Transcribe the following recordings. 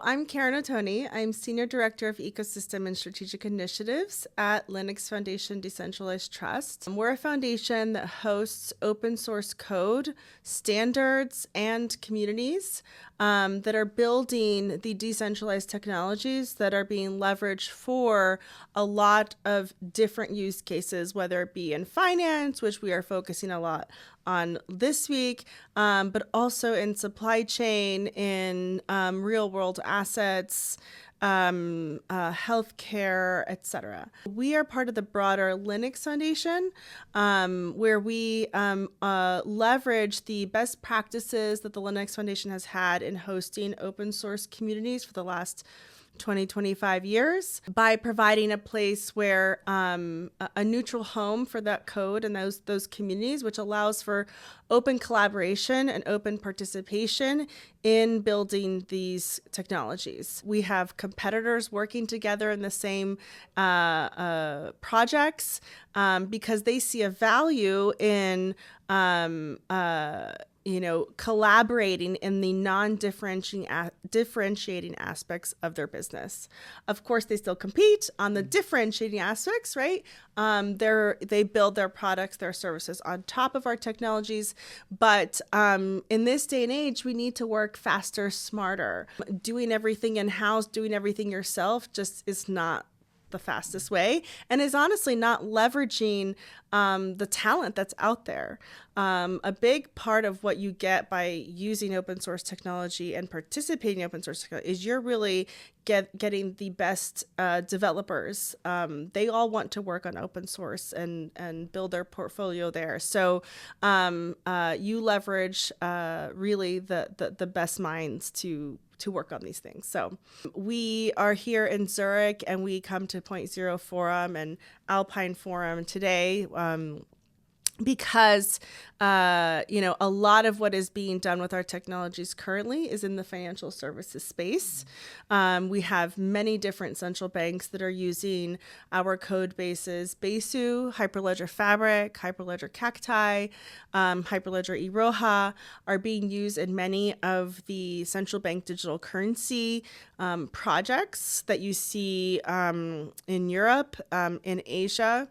I'm Karen Ottoni. I'm Senior Director of Ecosystem and Strategic Initiatives at Linux Foundation Decentralized Trust. We're a foundation that hosts open source code, standards, and communities that are building the decentralized technologies that are being leveraged for a lot of different use cases, whether it be in finance, which we are focusing a lot on this week, but also in supply chain, in real world assets, healthcare, etc. We are part of the broader Linux Foundation, where we leverage the best practices that the Linux Foundation has had in hosting open source communities for the last 25 years by providing a place where a neutral home for that code and those communities, which allows for open collaboration and open participation in building these technologies. We have competitors working together in the same projects because they see a value in collaborating in the non-differentiating aspects of their business. Of course, they still compete on the differentiating aspects, right? They build their products, their services on top of our technologies. But in this day and age, we need to work faster, smarter. Doing everything in-house, doing everything yourself just is not the fastest way, and is honestly not leveraging the talent that's out there. A big part of what you get by using open source technology and participating in open source technology is you're really getting the best developers. They all want to work on open source and build their portfolio there. So you leverage really the best minds to work on these things. So we are here in Zurich, and we come to Point Zero Forum and Alpine Forum today because a lot of what is being done with our technologies currently is in the financial services space. We have many different central banks that are using our code bases. Besu, Hyperledger Fabric, Hyperledger Cacti, Hyperledger Iroha are being used in many of the central bank digital currency projects that you see in Europe, in Asia,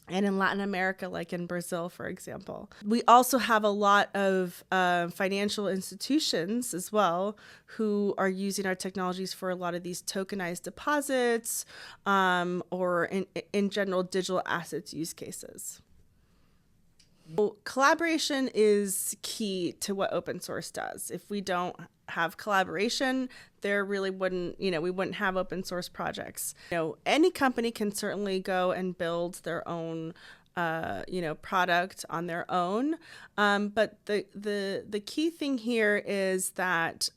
and in Latin America, like in Brazil, for example. We also have a lot of financial institutions as well who are using our technologies for a lot of these tokenized deposits or in general digital assets use cases. Well, collaboration is key to what open source does. If we don't have collaboration, there really wouldn't, we wouldn't have open source projects. Any company can certainly go and build their own, product on their own. But the key thing here is that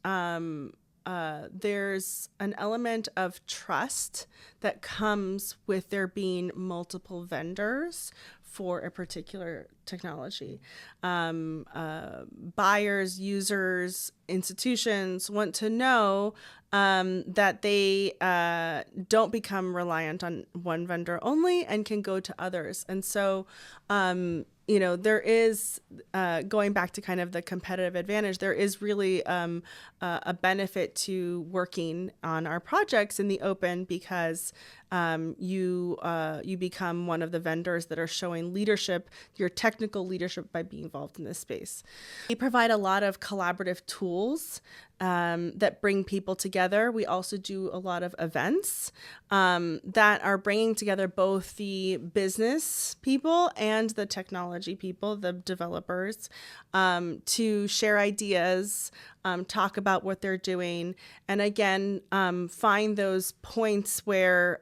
there's an element of trust that comes with there being multiple vendors for a particular technology. Buyers, users, institutions want to know that they don't become reliant on one vendor only and can go to others. And so, there is, going back to kind of the competitive advantage, there is really a benefit to working on our projects in the open because you become one of the vendors that are showing leadership, your technical leadership, by being involved in this space. We provide a lot of collaborative tools that bring people together. We also do a lot of events that are bringing together both the business people and the technology people, the developers, to share ideas, talk about what they're doing, and again, find those points where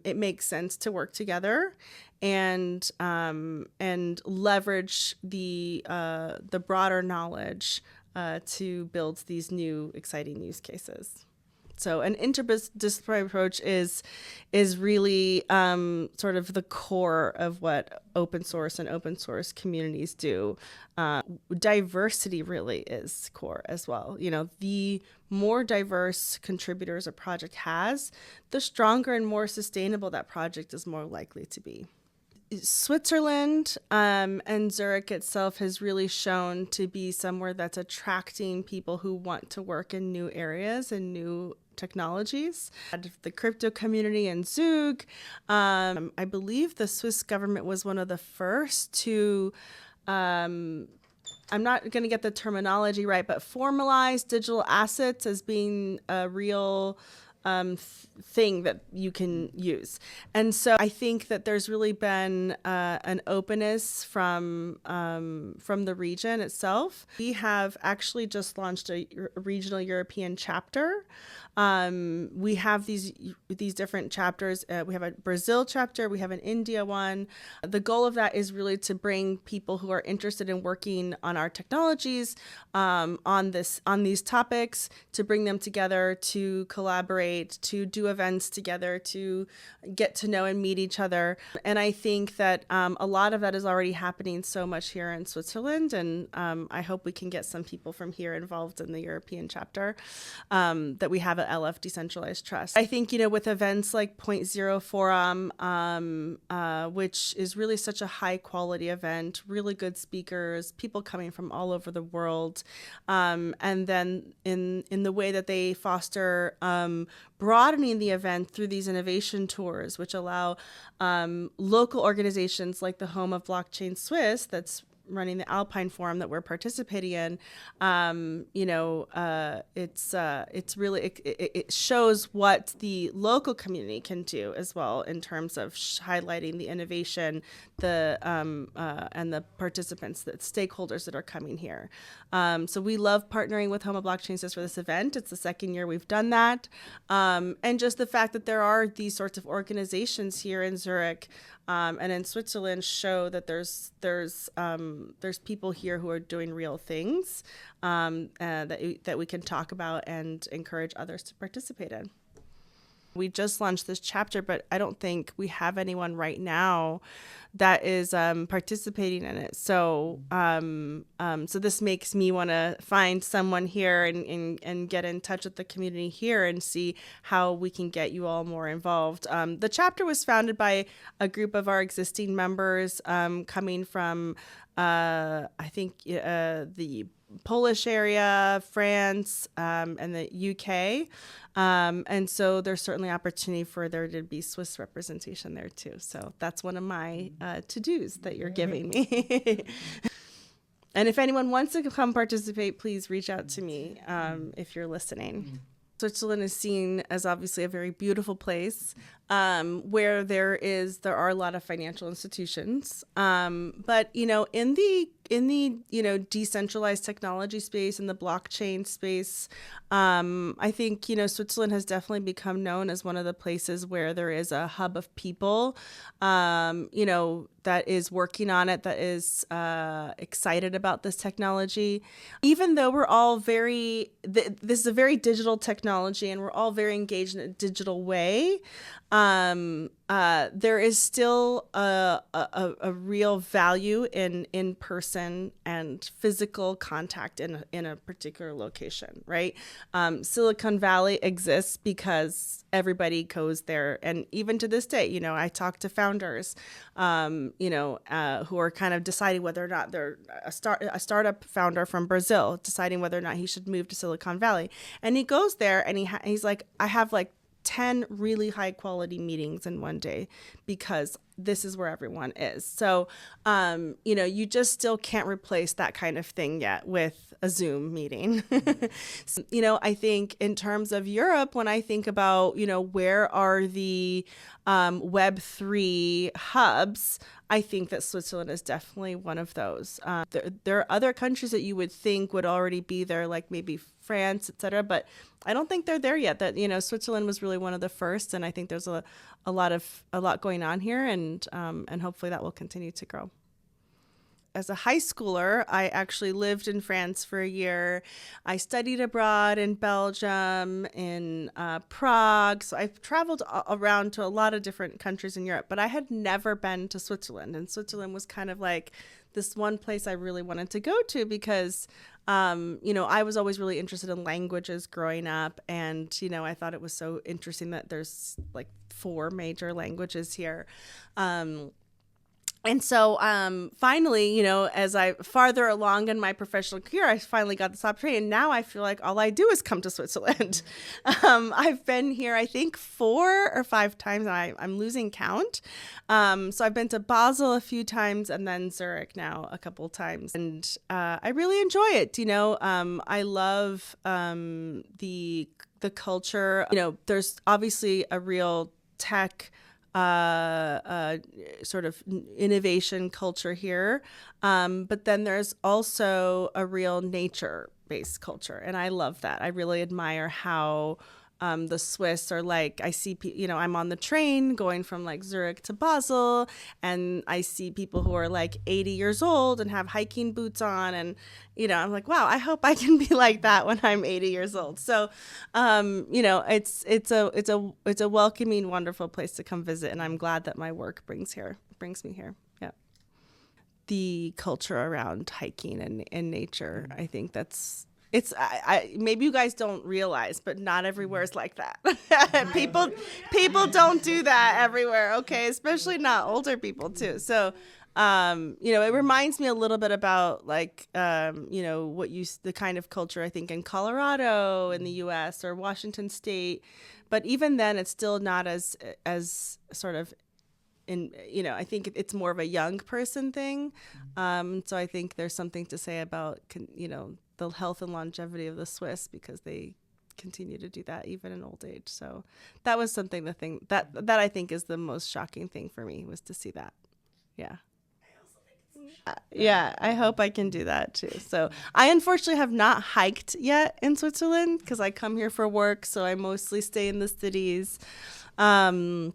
it makes sense to work together and leverage the broader knowledge to build these new exciting use cases. So an interdisciplinary approach is really sort of the core of what open source and open source communities do. Diversity really is core as well. The more diverse contributors a project has, the stronger and more sustainable that project is more likely to be. Switzerland and Zurich itself has really shown to be somewhere that's attracting people who want to work in new areas and new technologies. The crypto community in Zug, I believe the Swiss government was one of the first to, I'm not going to get the terminology right, but formalize digital assets as being a real thing that you can use. And so I think that there's really been an openness from the region itself. We have actually just launched a regional European chapter. We have these different chapters. We have a Brazil chapter. We have an India one. The goal of that is really to bring people who are interested in working on our technologies, on these topics, to bring them together, to collaborate, to do events together, to get to know and meet each other. And I think that a lot of that is already happening so much here in Switzerland. And I hope we can get some people from here involved in the European chapter that we have at LF Decentralized Trust. I think, with events like Point Zero Forum, which is really such a high quality event, really good speakers, people coming from all over the world. And then in the way that they foster broadening the event through these innovation tours, which allow local organizations like the Home of Blockchain Swiss, that's running the Alpine Forum that we're participating in. It's really, it shows what the local community can do as well in terms of highlighting the innovation, and the participants, the stakeholders that are coming here. So we love partnering with Home of Blockchain Swiss for this event. It's the second year we've done that. And just the fact that there are these sorts of organizations here in Zurich and in Switzerland show that there's people here who are doing real things that we can talk about and encourage others to participate in. We just launched this chapter, but I don't think we have anyone right now that is participating in it. So so this makes me want to find someone here and get in touch with the community here and see how we can get you all more involved. The chapter was founded by a group of our existing members coming from, I think, the Polish area, France, and the UK. And so there's certainly opportunity for there to be Swiss representation there too. So that's one of my to-dos that you're giving me. And if anyone wants to come participate, please reach out to me if you're listening. Switzerland is seen as obviously a very beautiful place where there are a lot of financial institutions. But, in the decentralized technology space, in the blockchain space, I think, Switzerland has definitely become known as one of the places where there is a hub of people, that is working on it, that is excited about this technology. Even though we're all this is a very digital technology and we're all very engaged in a digital way, there is still a real value in in-person and physical contact in a particular location, right? Silicon Valley exists because everybody goes there. And even to this day, I talk to founders, who are kind of deciding whether or not they're a startup founder from Brazil, deciding whether or not he should move to Silicon Valley. And he goes there and he's like, I have like 10 really high quality meetings in one day because this is where everyone is. So, you just still can't replace that kind of thing yet with a Zoom meeting. So, I think in terms of Europe, when I think about, where are the Web3 hubs, I think that Switzerland is definitely one of those. There are other countries that you would think would already be there, like maybe France, et cetera, but I don't think they're there yet. That, Switzerland was really one of the first, and I think there's a lot going on here, and hopefully that will continue to grow. As a high schooler, I actually lived in France for a year. I studied abroad in Belgium, in Prague. So I've traveled around to a lot of different countries in Europe, but I had never been to Switzerland. And Switzerland was kind of like this one place I really wanted to go to because, I was always really interested in languages growing up. And, I thought it was so interesting that there's like 4 major languages here. And so finally, as I farther along in my professional career, I finally got this opportunity. And now I feel like all I do is come to Switzerland. I've been here, I think, 4 or 5 times. I'm losing count. So I've been to Basel a few times and then Zurich now a couple times. And I really enjoy it. I love the culture. There's obviously a real tech sort of innovation culture here. But then there's also a real nature-based culture. And I love that. I really admire how the Swiss are like, I see, I'm on the train going from like Zurich to Basel, and I see people who are like 80 years old and have hiking boots on. And, I'm like, wow, I hope I can be like that when I'm 80 years old. So, it's a welcoming, wonderful place to come visit. And I'm glad that my work brings me here. Yeah. The culture around hiking and nature, I think maybe you guys don't realize, but not everywhere is like that. people don't do that everywhere. Okay. Especially not older people too. So, it reminds me a little bit about like, the kind of culture I think in Colorado in the US or Washington State, but even then it's still not as sort of I think it's more of a young person thing. So I think there's something to say about, the health and longevity of the Swiss, because they continue to do that even in old age. So that was something, that I think is the most shocking thing for me, was to see that. Yeah. Yeah, I hope I can do that too. So I unfortunately have not hiked yet in Switzerland because I come here for work. So I mostly stay in the cities. So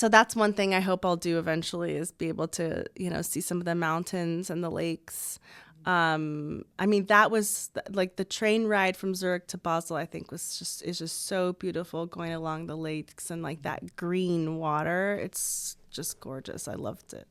that's one thing I hope I'll do eventually, is be able to, see some of the mountains and the lakes. That was like the train ride from Zurich to Basel, I think is just so beautiful, going along the lakes and like that green water. It's just gorgeous. I loved it.